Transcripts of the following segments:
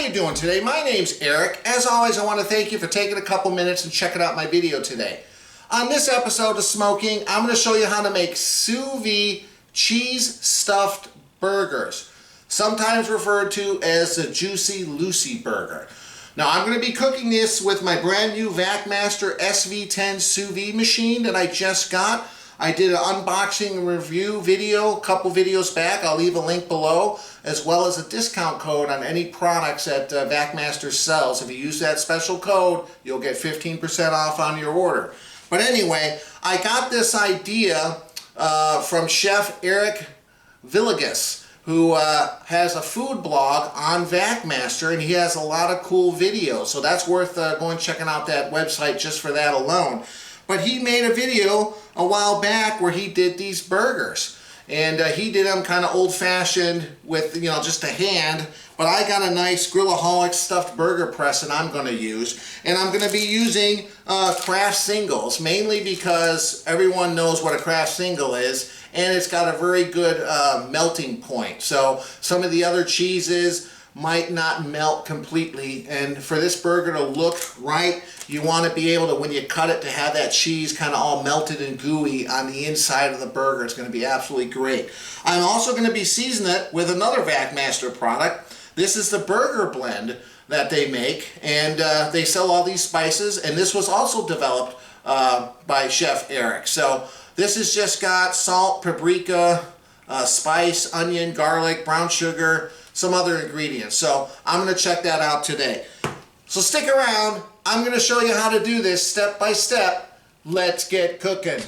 you doing today? My name's Eric. As always, I want to thank you for taking a couple minutes and checking out my video today. On this episode of Smo'King, I'm going to show you how to make sous vide cheese stuffed burgers, sometimes referred to as the Juicy Lucy burger. Now, I'm going to be cooking this with my brand new VacMaster SV10 sous vide machine that I just got. I did an unboxing and review video a couple videos back. I'll leave a link below, as well as a discount code on any products that VacMaster sells. If you use that special code, you'll get 15% off on your order. But anyway, I got this idea from Chef Eric Villegas, who has a food blog on VacMaster, and he has a lot of cool videos. So that's worth going checking out that website just for that alone. But he made a video a while back where he did these burgers. And he did them kind of old-fashioned with, you know, just a hand. But I got a nice Grillaholic stuffed burger press that I'm going to use. And I'm going to be using Kraft singles, mainly because everyone knows what a Kraft single is. And it's got a very good melting point. So some of the other cheeses might not melt completely, and for this burger to look right, you want to be able to, when you cut it, to have that cheese kind of all melted and gooey on the inside of the burger. It's going to be absolutely great. I'm also going to be seasoning it with another VacMaster product. This is the Burger Blend that they make, and they sell all these spices, and this was also developed by Chef Eric. So this has just got salt, paprika, spice, onion, garlic, brown sugar, some other ingredients. So I'm going to check that out today. So stick around. I'm going to show you how to do this step by step. Let's get cooking.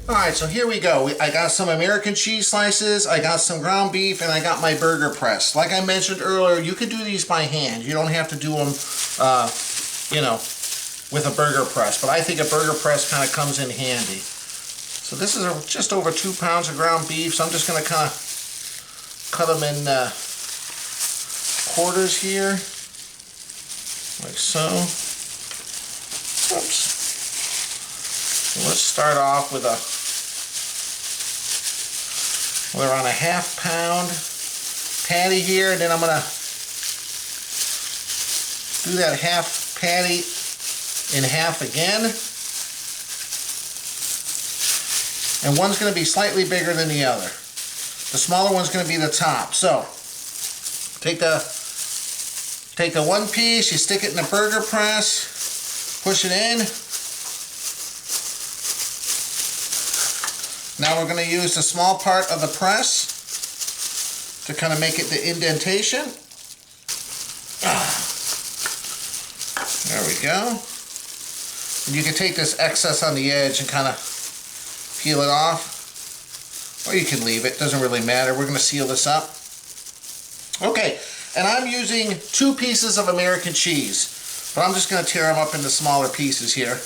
Alright, so here we go. I got some American cheese slices, I got some ground beef, and I got my burger press. Like I mentioned earlier, you can do these by hand. You don't have to do them, you know, with a burger press. But I think a burger press kind of comes in handy. So this is just over 2 pounds of ground beef, so I'm just going to kind of cut them in quarters here, like so. Oops. So let's start off with we're on a half-pound patty here, and then I'm going to do that half patty in half again. And one's going to be slightly bigger than the other. The smaller one's going to be the top. So take the one piece, you stick it in the burger press, push it in. Now we're going to use the small part of the press to kind of make it the indentation. There we go. And you can take this excess on the edge and kind of peel it off. Or you can leave it, doesn't really matter. We're going to seal this up. Okay, and I'm using 2 pieces of American cheese. But I'm just going to tear them up into smaller pieces here.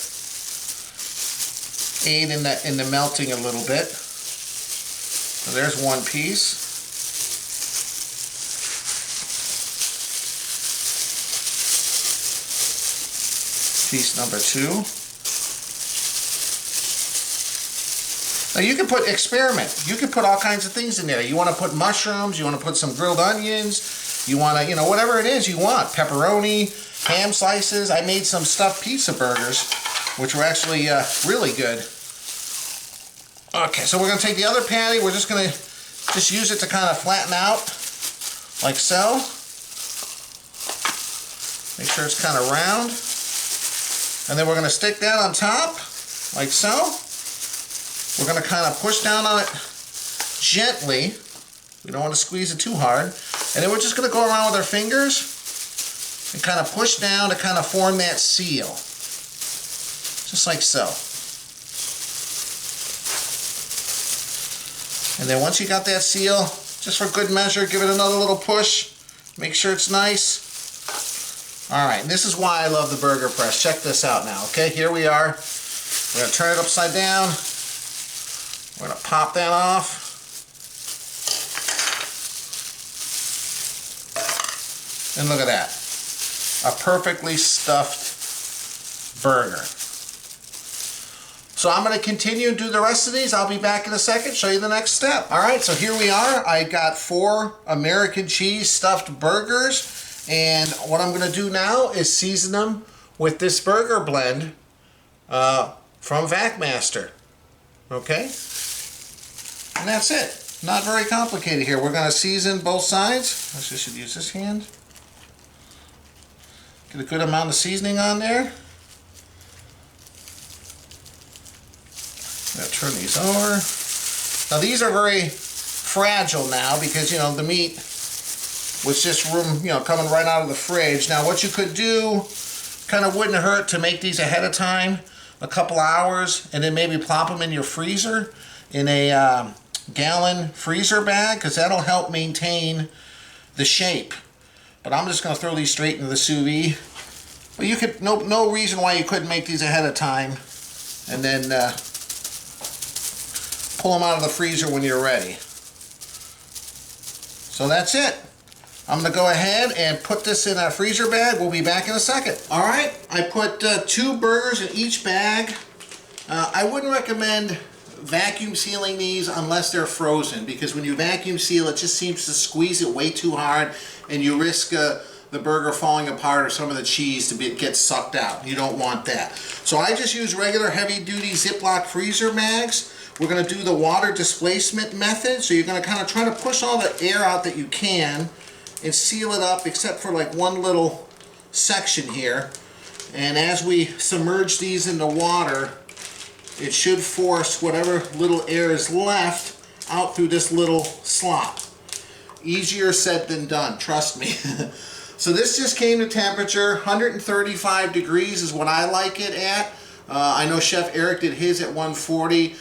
Aid in the melting a little bit. So there's one piece. Piece number 2. Now you can experiment. You can put all kinds of things in there. You want to put mushrooms, you want to put some grilled onions, you want to, you know, whatever it is you want. Pepperoni, ham slices. I made some stuffed pizza burgers, which were actually really good. Okay, so we're going to take the other patty. We're just going to use it to kind of flatten out, like so. Make sure it's kind of round. And then we're going to stick that on top, like so. We're going to kind of push down on it gently. We don't want to squeeze it too hard. And then we're just going to go around with our fingers and kind of push down to kind of form that seal. Just like so. And then once you got that seal, just for good measure, give it another little push. Make sure it's nice. Alright, this is why I love the burger press. Check this out now, okay? Here we are. We're going to turn it upside down. We're going to pop that off. And look at that. A perfectly stuffed burger. So I'm going to continue and do the rest of these. I'll be back in a second, show you the next step. All right, so here we are. I got 4 American cheese stuffed burgers. And what I'm going to do now is season them with this burger blend from VacMaster. Okay? And that's it. Not very complicated here. We're going to season both sides. I should use this hand. Get a good amount of seasoning on there. I'm going to turn these over. Now these are very fragile now because, you know, the meat was just coming right out of the fridge. Now what you could do, kind of wouldn't hurt to make these ahead of time, a couple hours, and then maybe plop them in your freezer in a gallon freezer bag, because that'll help maintain the shape. But I'm just going to throw these straight into the sous vide. But you could, no reason why you couldn't make these ahead of time and then pull them out of the freezer when you're ready. So that's it. I'm going to go ahead and put this in a freezer bag. We'll be back in a second. All right, I put 2 burgers in each bag. I wouldn't recommend vacuum sealing these unless they're frozen, because when you vacuum seal, it just seems to squeeze it way too hard and you risk the burger falling apart or some of the cheese to get sucked out. You don't want that. So I just use regular heavy-duty Ziploc freezer bags. We're going to do the water displacement method. So you're going to kind of try to push all the air out that you can and seal it up, except for like one little section here. And as we submerge these in the water, it should force whatever little air is left out through this little slot. Easier said than done, trust me. So this just came to temperature. 135 degrees is what I like it at. I know Chef Eric did his at 140.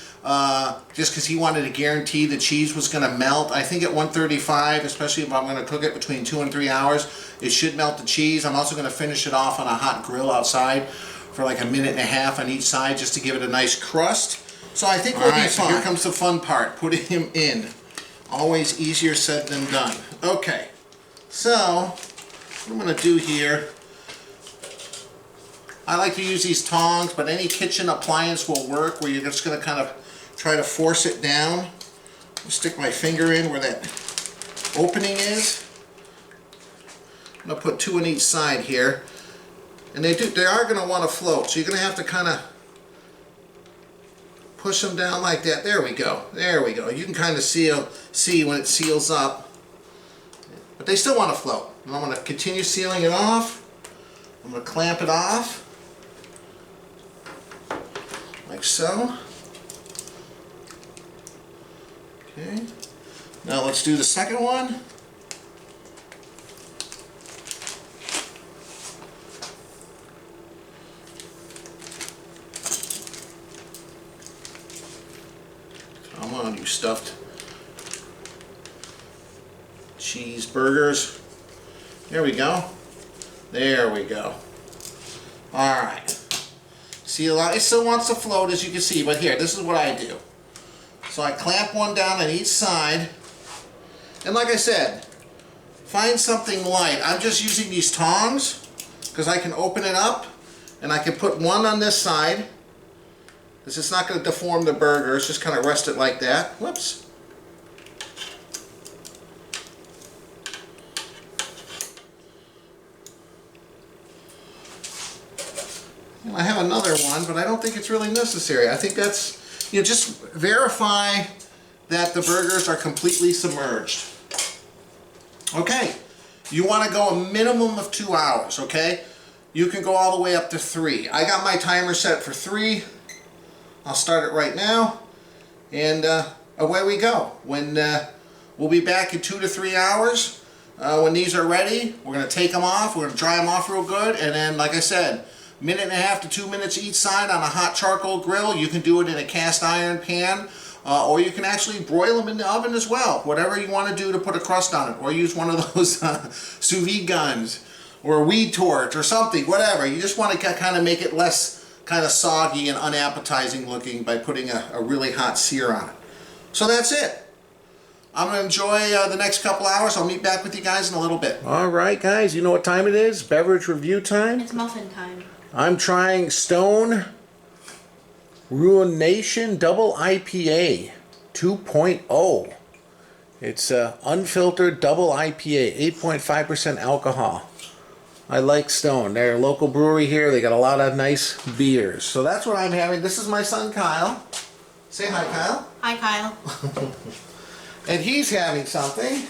Just because he wanted to guarantee the cheese was going to melt. I think at 135, especially if I'm going to cook it between 2 and 3 hours, it should melt the cheese. I'm also going to finish it off on a hot grill outside for like 1.5 minutes on each side just to give it a nice crust. So I think we'll be fine. So here comes the fun part, putting him in. Always easier said than done. Okay, so what I'm going to do here, I like to use these tongs, but any kitchen appliance will work, where you're just going to kind of try to force it down. I'll stick my finger in where that opening is. I'm going to put 2 on each side here. And they are going to want to float, so you're going to have to kind of push them down like that. There we go. There we go. You can kind of see when it seals up. But they still want to float. And I'm going to continue sealing it off. I'm going to clamp it off. Like so. Okay. Now let's do the second one. Come on, you stuffed cheeseburgers. There we go. There we go. Alright. See, it still wants to float, as you can see, but here, this is what I do. So I clamp one down on each side, and like I said, find something light. I'm just using these tongs because I can open it up, and I can put one on this side. This is not going to deform the burger, it's just kind of rest it like that. Whoops. I have another one, but I don't think it's really necessary. I think that's, just verify that the burgers are completely submerged. Okay, you want to go a minimum of 2 hours, okay? You can go all the way up to 3. I got my timer set for 3. I'll start it right now, and away we go. We'll be back in 2 to 3 hours. When these are ready, we're going to take them off, we're going to dry them off real good, and then, like I said, 1.5 to 2 minutes each side on a hot charcoal grill. You can do it in a cast iron pan, or you can actually broil them in the oven as well. Whatever you want to do to put a crust on it, or use one of those sous vide guns, or a weed torch, or something, whatever. You just want to kind of make it less kind of soggy and unappetizing looking by putting a really hot sear on it. So that's it. I'm going to enjoy the next couple hours. I'll meet back with you guys in a little bit. All right, guys. You know what time it is? Beverage review time. It's muffin time. I'm trying Stone Ruination Double IPA 2.0. It's unfiltered double IPA, 8.5% alcohol. I like Stone. They're a local brewery here. They got a lot of nice beers. So that's what I'm having. This is my son Kyle. Say hi, Kyle. Hi, Kyle. And he's having something.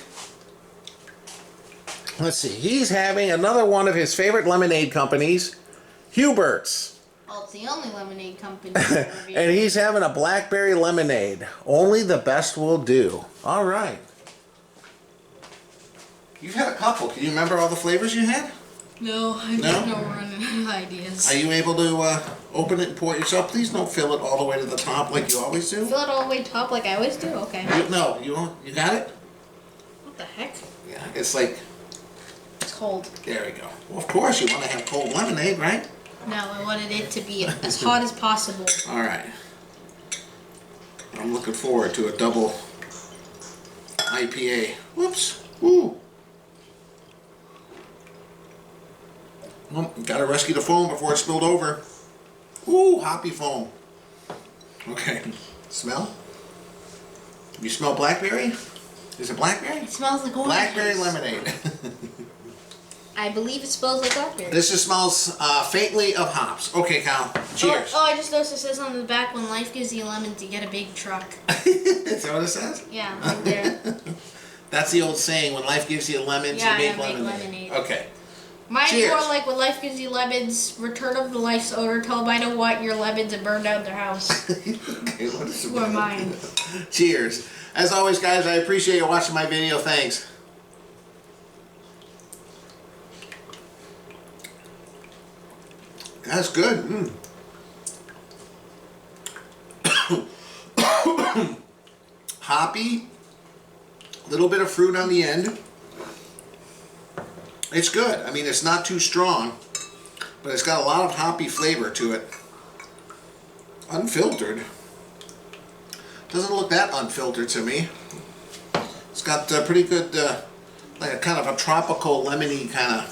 Let's see. He's having another one of his favorite lemonade companies, Hubert's. Well, it's the only lemonade company. And he's having a blackberry lemonade. Only the best will do. All right. You've had a couple. Can you remember all the flavors you had? No, I don't know running ideas. Are you able to open it and pour it yourself? Please don't fill it all the way to the top like you always do. Fill it all the way top like I always do? Okay. No, you won't. You got it? What the heck? Yeah, it's like... It's cold. There we go. Well, of course you want to have cold lemonade, right? No, I wanted it to be as hot as possible. All right. I'm looking forward to a double IPA. Whoops. Woo. Well, gotta rescue the foam before it spilled over. Ooh, hoppy foam. Okay. Smell? You smell blackberry? Is it blackberry? It smells like oranges. Blackberry lemonade. I believe it smells like blackberry. This just smells faintly of hops. Okay, Kyle. Cheers. Oh, I just noticed it says on the back, when life gives you lemons, you get a big truck. Is that what it says? Yeah, right there. That's the old saying, when life gives you lemons, Yeah, you make I make lemonade. lemonade. Okay. Mine's Cheers. more like when life gives you lemons, return of the life's owner, tell them I don't want your lemons and burn down their house. Okay, what is Or mine. Cheers. As always, guys, I appreciate you watching my video. Thanks. That's good. Hoppy. A little bit of fruit on the end. It's good. I mean, it's not too strong, but it's got a lot of hoppy flavor to it. Unfiltered. Doesn't look that unfiltered to me. It's got pretty good, like a kind of a tropical lemony kind of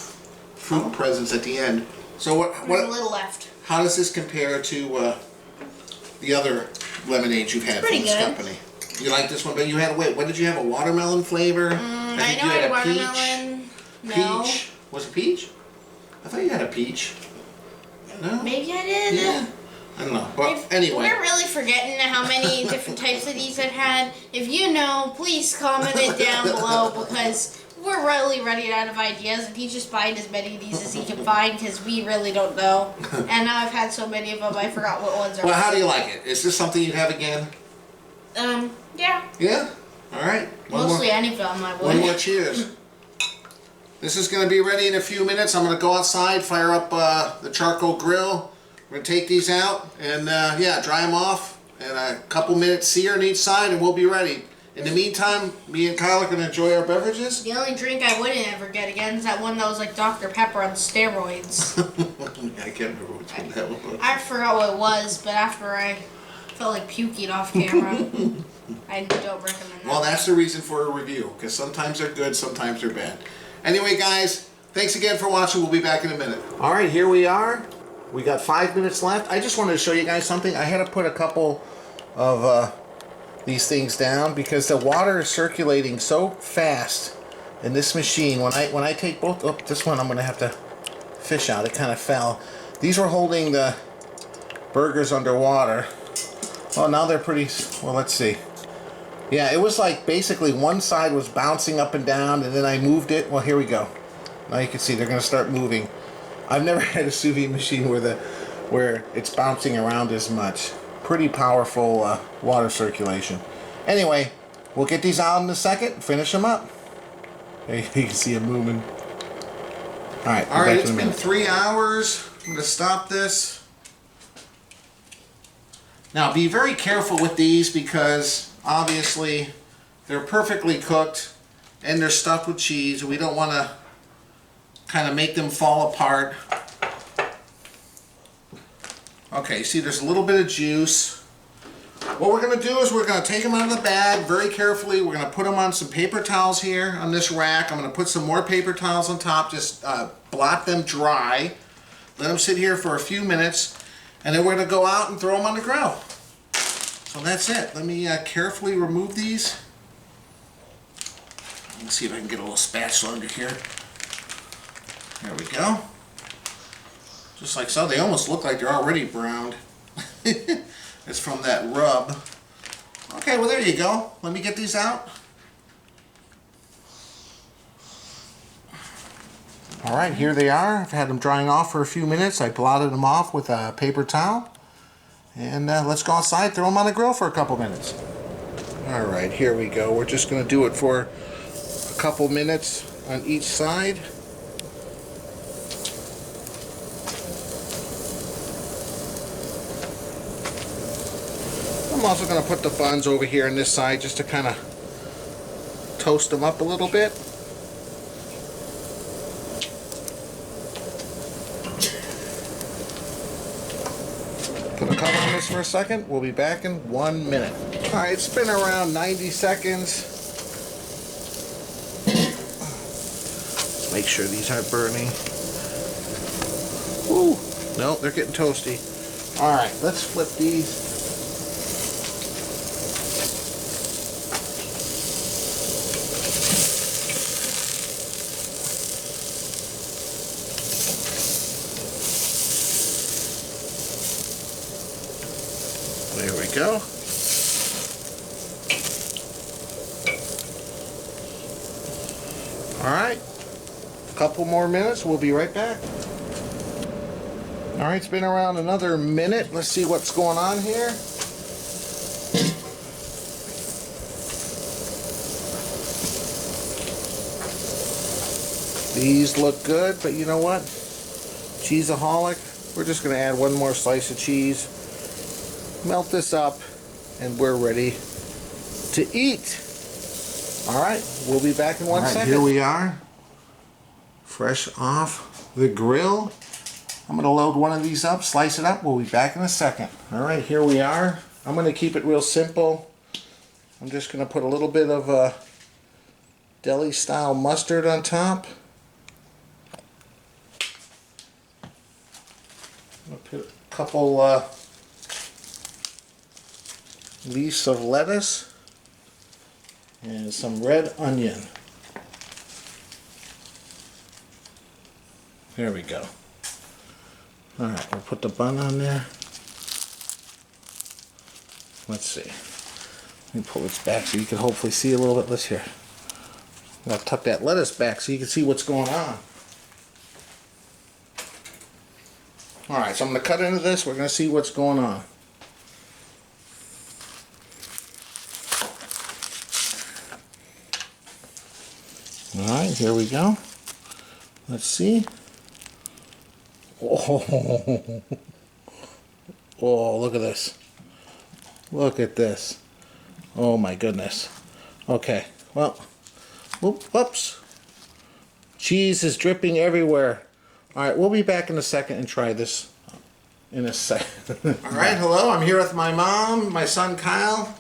fruit presence at the end. So There's a little left. how does this compare to the other lemonades you've had from Pretty this good. company? You like this one? But you had, wait, what did you have? A watermelon flavor? I think know you I had a watermelon. No. Peach. Was it peach? I thought you had a peach. No? Maybe I did. Yeah. I don't know. But anyway. We're really forgetting how many different types of these I've had. If you know, please comment it down below, because we're really running out of ideas, and he's just buying as many of these as he can find, because we really don't know. And now I've had so many of them, I forgot what ones are. Well, how do you like it? Is this something you'd have again? Yeah. Yeah? Alright. Mostly any of them I would. One more cheers. This is going to be ready in a few minutes. I'm going to go outside, fire up the charcoal grill. We're going to take these out and, yeah, dry them off. And a couple minutes sear on each side, and we'll be ready. In the meantime, me and Kyle are going to enjoy our beverages. The only drink I wouldn't ever get again is that one that was like Dr. Pepper on steroids. I can't remember which one that was. I forgot what it was, but after I felt like puking off camera, I don't recommend that. Well, that's the reason for a review, because sometimes they're good, sometimes they're bad. Anyway, guys, thanks again for watching. We'll be back in a minute. All right, here we are. We got 5 minutes left. I just wanted to show you guys something. I had to put a couple of these things down because the water is circulating so fast in this machine. When I take both, oh, this one I'm going to have to fish out. It kind of fell. These were holding the burgers underwater. Well, now they're pretty, well, let's see. Yeah, it was like basically one side was bouncing up and down, and then I moved it. Well, here we go. Now you can see they're going to start moving. I've never had a sous vide machine where it's bouncing around as much. Pretty powerful water circulation. Anyway, we'll get these out in a second, finish them up. There you can see them moving. Alright, it's been 3 hours. I'm going to stop this. Now, be very careful with these because obviously they're perfectly cooked and they're stuffed with cheese. We don't want to kind of make them fall apart. Okay, see there's a little bit of juice. What we're going to do is we're going to take them out of the bag very carefully. We're going to put them on some paper towels here on this rack. I'm going to put some more paper towels on top, just blot them dry. Let them sit here for a few minutes. And then we're going to go out and throw them on the grill. So that's it. Let me carefully remove these. Let's see if I can get a little spatula under here. There we go. Just like so. They almost look like they're already browned. It's from that rub. Okay, well there you go. Let me get these out. Alright, here they are. I've had them drying off for a few minutes. I blotted them off with a paper towel. And let's go outside, throw them on the grill for a couple minutes. Alright, here we go. We're just going to do it for a couple minutes on each side. I'm also going to put the buns over here on this side just to kind of toast them up a little bit. Put a cover on this for a second. We'll be back in 1 minute. Alright, it's been around 90 seconds. Make sure these aren't burning. Ooh, no, they're getting toasty. Alright, let's flip these. There we go. Alright, a couple more minutes, we'll be right back. Alright, it's been around another minute. Let's see what's going on here. These look good, but you know what? Cheeseaholic. We're just going to add one more slice of cheese. Melt this up, and we're ready to eat. Alright, we'll be back in 1 second. Here we are, fresh off the grill. I'm going to load one of these up, slice it up. We'll be back in a second. Alright, here we are. I'm going to keep it real simple. I'm just going to put a little bit of deli-style mustard on top. I'm going to put a couple leaves of lettuce and some red onion. There we go. Alright, we'll put the bun on there. Let's see. Let me pull this back so you can hopefully see a little bit. Let's hear. I'm going to tuck that lettuce back so you can see what's going on. Alright, so I'm going to cut into this. We're going to see what's going on. Alright, here we go. Let's see. Oh, oh, look at this. Look at this. Oh my goodness. Okay, well, whoops. Cheese is dripping everywhere. Alright, we'll be back in a second and try this in a second. Alright, hello, I'm here with my mom, my son Kyle.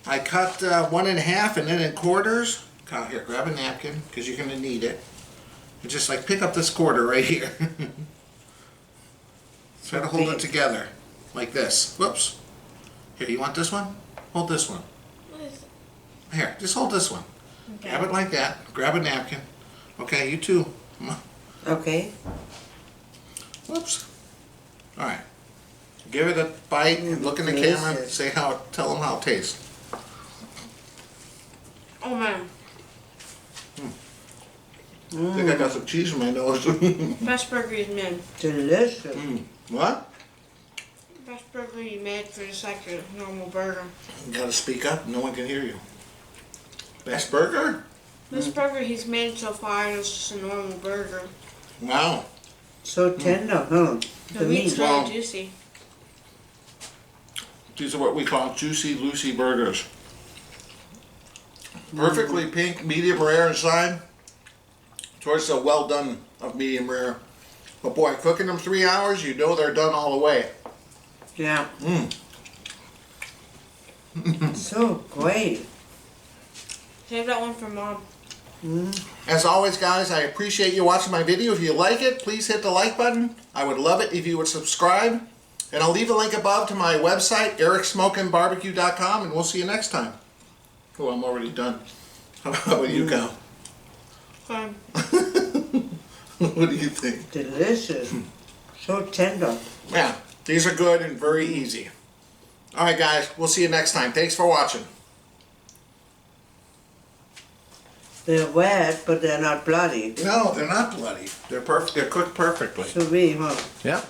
I cut one in half and then in quarters. Kyle, here, grab a napkin, because you're going to need it. And just like pick up this quarter right here. Try to hold it together, like this. Whoops. Here, you want this one? Hold this one. Here, just hold this one. Okay. Grab it like that. Grab a napkin. Okay, you too. Come on. Okay. Whoops. Alright. Give it a bite and look in the camera and say how, tell them how it tastes. Oh man. I think I got some cheese in my nose. Best burger he's made. Delicious. What? Best burger he made for just like a normal burger. You gotta speak up, no one can hear you. Best burger? Best burger he's made so far is just a normal burger. Wow. So tender, huh? The meat's really juicy. These are what we call juicy Lucy burgers. Perfectly pink, medium rare inside. Towards the well done of medium rare. But boy, cooking them 3 hours, you know they're done all the way. Yeah. So great. Save that one for Mom. As always, guys, I appreciate you watching my video. If you like it, please hit the like button. I would love it if you would subscribe. And I'll leave a link above to my website, ericsmokingbbq.com, and we'll see you next time. Oh, I'm already done. How about you go? Fine. What do you think? Delicious. So tender. Yeah, these are good and very easy. All right, guys, we'll see you next time. Thanks for watching. They're wet, but they're not bloody. No, they're not bloody. They're perfect. They're cooked perfectly. Sous vide, huh? Yep.